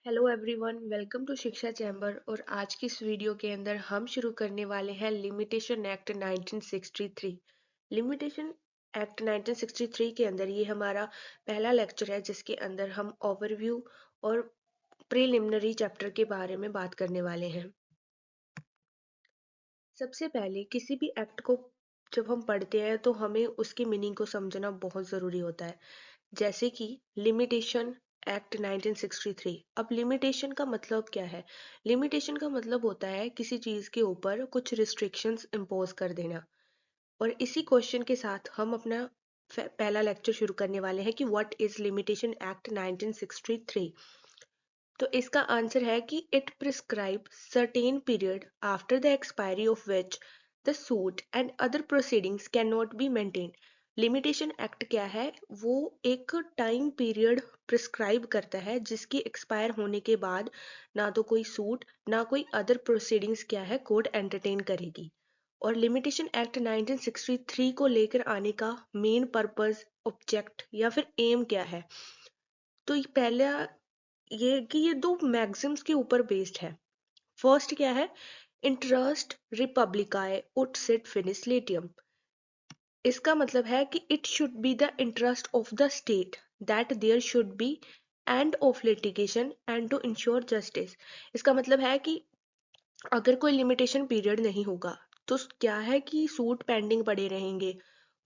Hello everyone, welcome to शिक्षा chamber. और आज की इस वीडियो के अंदर हम शुरू करने वाले हैं लिमिटेशन एक्ट 1963। लिमिटेशन एक्ट 1963 के अंदर ये हमारा पहला लेक्चर है जिसके अंदर हम ओवरव्यू और प्रीलिमिनरी चैप्टर के बारे में बात करने वाले हैं। सबसे पहले किसी भी एक्ट को जब हम पढ़ते हैं तो हमें उसकी मीनिंग को समझना बहुत ज़रूरी होता है। जैसे कि लिमिटेशन एक्ट 1963। अब लिमिटेशन का मतलब क्या है? लिमिटेशन का मतलब होता है किसी चीज़ के ऊपर कुछ रिस्ट्रिक्शंस इम्पोज कर देना। और इसी क्वेश्चन के साथ हम अपना पहला लेक्चर शुरू करने वाले हैं कि व्हाट इज लिमिटेशन एक्ट 1963। तो इसका आंसर है कि it prescribe certain period after the expiry of which the suit and other proceedings can not be maintain. Limitation act क्या है? वो एक टाइम पीरियड प्रिस्क्राइब करता है जिसकी एक्सपायर होने के बाद ना तो कोई सूट ना कोई अदर प्रोसीडिंग्स क्या है कोर्ट एंटरटेन करेगी। और लिमिटेशन एक्ट 1963 को लेकर आने का मेन पर्पस, ऑब्जेक्ट या फिर एम क्या है? तो ये पहला ये कि ये दो मैक्सिम्स के ऊपर बेस्ड है। फर्स्ट क्या है? इंटरेस्ट रिपब्लिकाe ut sit finis latium। इसका मतलब है कि it should be the interest of the state that there should be end of litigation and to ensure justice. इसका मतलब है कि अगर कोई लिमिटेशन पीरियड नहीं होगा तो क्या है कि सूट पेंडिंग पड़े रहेंगे।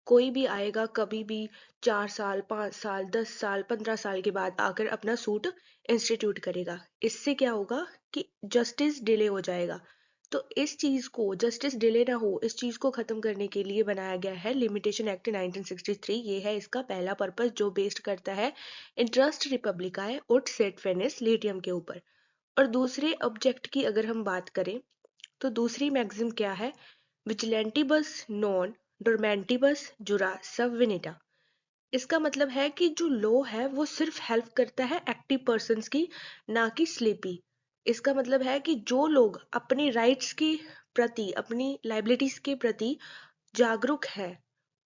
कोई भी आएगा कभी भी 4 साल 5 साल 10 साल 15 साल के बाद आकर अपना सूट इंस्टीट्यूट करेगा। इससे क्या होगा कि जस्टिस डिले हो जाएगा। तो इस चीज को, जस्टिस डिले ना हो, इस चीज को खत्म करने के लिए बनाया गया है लिमिटेशन एक्ट 1963। ये है इसका पहला पर्पस जो बेस्ड करता है इंटरेस्ट रिपब्लिकाe ut sed finis latium के ऊपर। और दूसरे ऑब्जेक्ट की अगर हम बात करें तो दूसरी मैक्सिम क्या है? विजिलेंटिबस नॉन डोरमेंटिबस जुरा सबविनिटा। इसका मतलब है कि जो लॉ है वो सिर्फ हेल्प करता है एक्टिव पर्सन्स की, ना कि स्लीपी। इसका मतलब है कि जो लोग अपनी राइट्स के प्रति, अपनी लाइबिलिटीज के प्रति जागरूक है,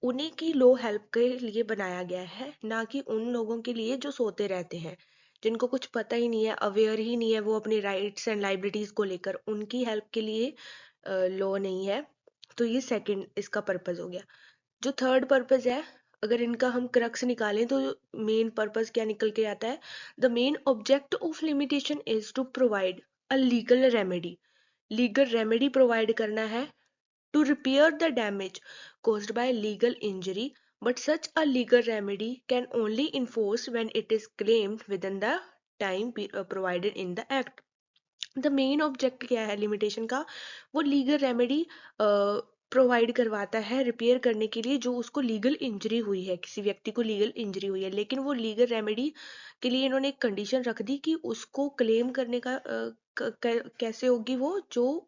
उन्हीं की लॉ हेल्प के लिए बनाया गया है, ना कि उन लोगों के लिए जो सोते रहते हैं, जिनको कुछ पता ही नहीं है, अवेयर ही नहीं है वो अपनी राइट्स एंड लाइबिलिटीज को लेकर। उनकी हेल्प के लिए लॉ नहीं है। तो ये सेकंड इसका पर्पस हो गया। जो थर्ड पर्पस है, अगर इनका हम क्रक्स निकालें तो मेन पर्पस क्या निकल के आता है? The main object of limitation is to provide a legal remedy. Legal remedy provide करना है to repair the damage caused by legal injury, but such a legal remedy can only enforce when it is claimed within the time provided in the act। The main object क्या है limitation का? वो legal remedy provide करवाता है repair करने के लिए जो उसको लीगल इंजरी हुई है, किसी व्यक्ति को लीगल इंजरी हुई है। लेकिन वो लीगल रेमेडी के लिए इन्होंने एक कंडीशन रख दी कि उसको क्लेम करने का कैसे होगी वो, जो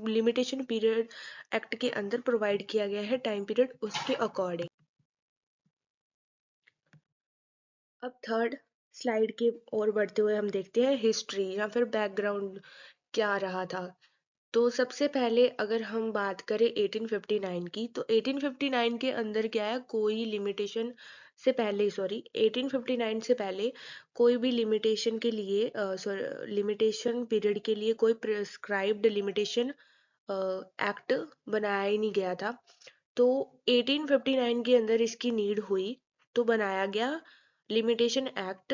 लिमिटेशन पीरियड एक्ट के अंदर प्रोवाइड किया गया है टाइम पीरियड, उसके अकॉर्डिंग। अब थर्ड स्लाइड के और बढ़ते हुए हम देखते हैं हिस्ट्री या फिर बैकग्राउंड क्या रहा था। तो सबसे पहले अगर हम बात करें 1859 की, तो 1859 के अंदर क्या है, कोई लिमिटेशन से पहले, सॉरी 1859 से पहले कोई भी लिमिटेशन के लिए, लिमिटेशन पीरियड के लिए कोई प्रिस्क्राइब्ड लिमिटेशन एक्ट बनाया ही नहीं गया था। तो 1859 के अंदर इसकी नीड हुई तो बनाया गया लिमिटेशन एक्ट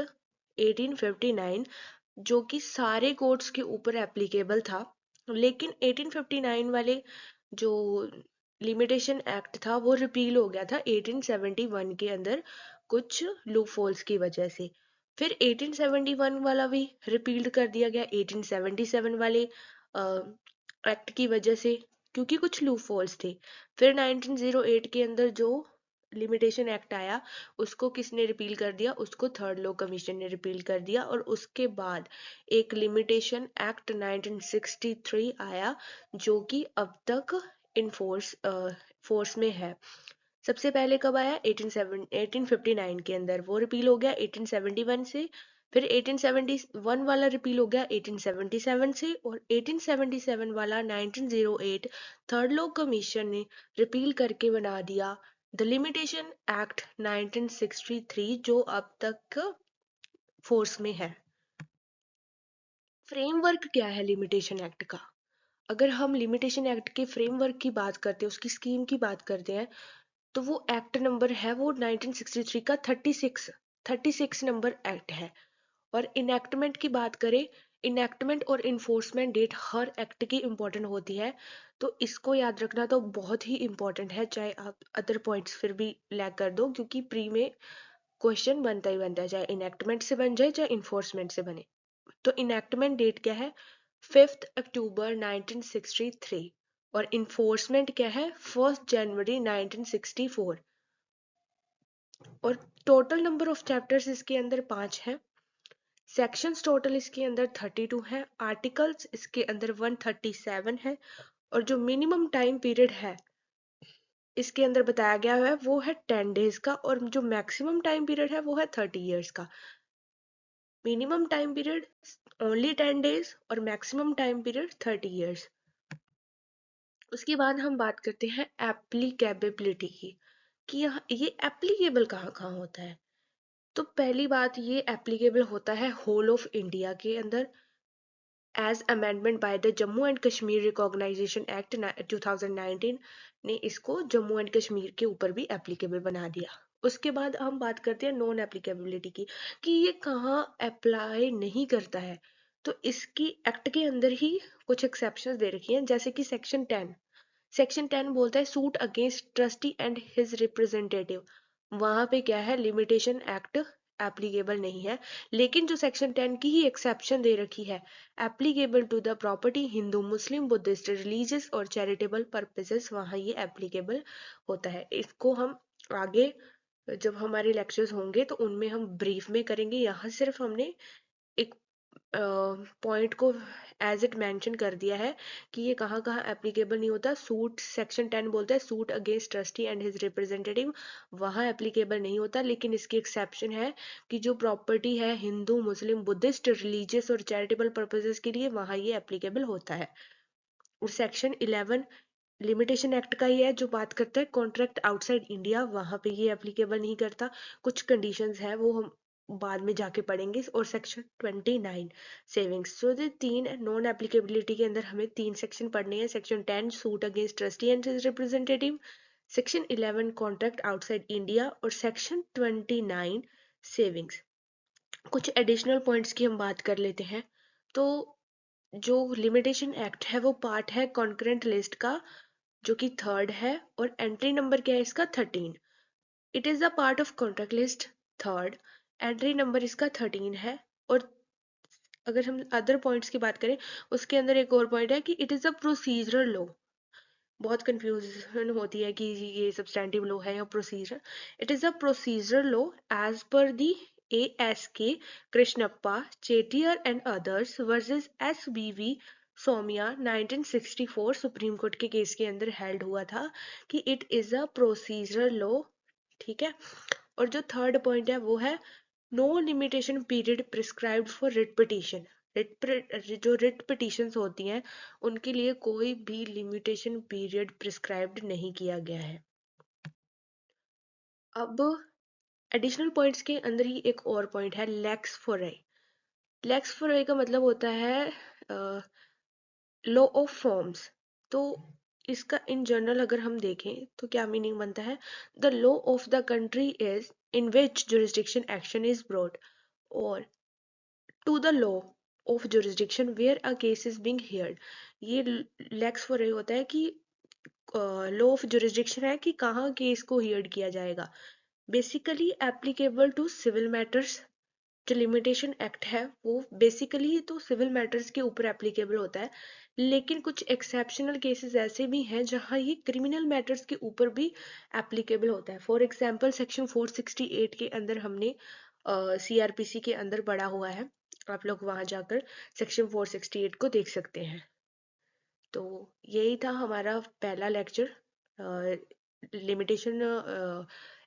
1859, जो कि सारे कोर्ट्स के ऊपर एप्लीकेबल था। लेकिन 1859 वाले जो लिमिटेशन एक्ट था वो रिपील हो गया था 1871 के अंदर, कुछ लूपहोल्स की वजह से। फिर 1871 वाला भी रिपील्ड कर दिया गया 1877 वाले एक्ट की वजह से, क्योंकि कुछ लूपहोल्स थे। फिर 1908 के अंदर जो लिमिटेशन एक्ट आया उसको किसने रिपील कर दिया? उसको थर्ड लॉ कमीशन ने रिपील कर दिया। और उसके बाद एक लिमिटेशन एक्ट 1963 आया जो कि अब तक इन फोर्स में है। सबसे पहले कब आया? 1859 के अंदर, वो रिपील हो गया 1871 से। फिर 1871 वाला रिपील हो गया 1877 से, और 1877 वाला 1908 थर्ड लॉ कमीशन ने रिपील करके बना दिया द लिमिटेशन एक्ट 1963, जो अब तक फोर्स में है। फ्रेमवर्क क्या है लिमिटेशन एक्ट का? अगर हम लिमिटेशन एक्ट के फ्रेमवर्क की बात करते हैं, उसकी स्कीम की बात करते हैं, तो वो एक्ट नंबर है वो 1963 का 36 नंबर एक्ट है। और इनएक्टमेंट की बात करें, इनएक्टमेंट और इन्फोर्समेंट डेट हर एक्ट की इम्पोर्टेंट होती है, तो इसको याद रखना तो बहुत ही इम्पोर्टेंट है, चाहे आप अदर पॉइंट्स फिर भी लैग कर दो, क्योंकि प्री में क्वेश्चन बनता ही बनता है, चाहे इनएक्टमेंट से बन जाए चाहे इन्फोर्समेंट से बने। तो इनएक्टमेंट डेट क्या है? 5 अक्टूबर 1963। और इन्फोर्समेंट क्या है? 1 जनवरी 1964। और टोटल नंबर ऑफ चैप्टर्स इसके अंदर 5 है। सेक्शंस टोटल इसके अंदर 32 है। आर्टिकल्स इसके अंदर 137 है। और जो मिनिमम टाइम पीरियड है इसके अंदर बताया गया है वो है 10 डेज का, और जो मैक्सिमम टाइम पीरियड है वो है 30 ईयर्स का। Minimum time period only 10 days और मैक्सिमम टाइम पीरियड 30 ईयर्स। उसके बाद हम बात करते हैं एप्लीकेबिलिटी की, कि ये एप्लीकेबल कहाँ कहाँ होता है। तो पहली बात, ये एप्लीकेबल होता है होल ऑफ इंडिया के अंदर, as amendment by the Jammu and Kashmir recognisation act 2019 ने इसको जम्मू एंड कश्मीर के ऊपर भी एप्लीकेबल बना दिया। उसके बाद हम बात करते हैं नॉन एप्लीकेबिलिटी की, कि ये कहाँ अप्लाई नहीं करता है। तो इसकी एक्ट के अंदर ही कुछ एक्सेप्शंस दे रखी हैं, जैसे कि सेक्शन 10 बोलता है suit against trustee and his representative. वहां पे क्या है, लिमिटेशन एक्ट एप्लीकेबल नहीं है। लेकिन जो सेक्शन 10 की ही एक्सेप्शन दे रखी है, applicable to the property Hindu Muslim Buddhist religious और चैरिटेबल पर्पसेस, वहाँ ये एप्लीकेबल होता है। इसको हम आगे जब हमारे लेक्चर्स होंगे तो उनमें हम ब्रीफ में करेंगे। यहाँ सिर्फ हमने एक पॉइंट को एज इट मेंशन कर दिया है कि ये कहाँ कहाँ एप्लीकेबल नहीं होता। सूट सेक्शन 10 बोलता है suit against trustee and his representative, वहाँ एप्लीकेबल नहीं होता। लेकिन इसकी एक्सेप्शन है कि जो प्रॉपर्टी है हिंदू मुस्लिम बुद्धिस्ट रिलीजियस और चैरिटेबल पर्पसेस के लिए, वहाँ ये एप्लीकेबल होता है। और सेक्शन 11 लिमिटेशन एक्ट का ही है, जो बात करता है कॉन्ट्रैक्ट आउटसाइड इंडिया, वहां पे ये एप्लीकेबल नहीं करता। कुछ कंडीशंस है वो हम बाद में जाके पढ़ेंगे। और सेक्शन 29 सेविंग्स, तो ये 3 नॉन एप्लीकेबिलिटी के अंदर हमें 3 सेक्शन पढ़ने हैं। Section 10 suit against trustee and his representative, section 11 contract outside India, और सेक्शन 29 सेविंग्स। कुछ एडिशनल पॉइंट्स की हम बात कर लेते हैं। तो जो लिमिटेशन एक्ट है वो पार्ट है कॉन्करेंट लिस्ट का, जो कि थर्ड है, और एंट्री नंबर क्या है इसका? 13। It is a part of contract list third, entry number इसका 13 है। और अगर हम अदर पॉइंट्स की बात करें, उसके अंदर एक और पॉइंट है कि it is a procedural law. बहुत कंफ्यूजन होती है कि ये सब्सटैंटिव लॉ है या procedure. It is a procedural law as per the ASK Krishnappa Chettiar and others versus SBV Somaiya 1964 supreme court के केस के अंदर हेल्ड हुआ था कि it is a procedural law. ठीक है। और जो थर्ड पॉइंट है वो है no limitation period prescribed for writ petition. जो रिट पिटीशंस होती हैं उनके लिए कोई भी लिमिटेशन पीरियड प्रिस्क्राइब्ड नहीं किया गया है। अब एडिशनल पॉइंट्स के अंदर ही एक और पॉइंट है लेक्स फोराई। लेक्स फोराई का मतलब होता है लॉ ऑफ फॉर्म्स। तो इसका इन जनरल अगर हम देखें तो क्या मीनिंग बनता है? The law of the country is in which jurisdiction action is brought, और to the law of jurisdiction where a case is being heard. ये लेक्स फॉर होता है कि लॉ ऑफ जुरिस्डिक्शन है कि कहाँ केस को हियर्ड किया जाएगा। Basically applicable to civil matters. जो लिमिटेशन एक्ट है वो बेसिकली तो सिविल मैटर्स के ऊपर एप्लीकेबल होता है, लेकिन कुछ एक्सेप्शनल केसेस ऐसे भी हैं जहां ये क्रिमिनल मैटर्स के ऊपर भी एप्लीकेबल होता है। फॉर एग्जांपल सेक्शन 468 के अंदर हमने CRPC के अंदर पढ़ा हुआ है, आप लोग वहां जाकर सेक्शन 468 को देख सकते हैं। तो यही था हमारा पहला लेक्चर लिमिटेशन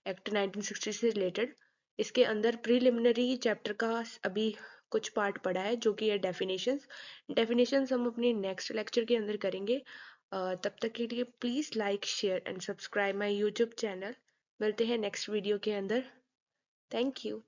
एक्ट 1960 से रिलेटेड। इसके अंदर प्रीलिमिनरी चैप्टर का अभी कुछ पार्ट पड़ा है, जो कि है डेफिनेशंस। डेफिनेशंस हम अपने नेक्स्ट लेक्चर के अंदर करेंगे। तब तक के लिए please like share and subscribe my YouTube channel. मिलते हैं नेक्स्ट वीडियो के अंदर। Thank you.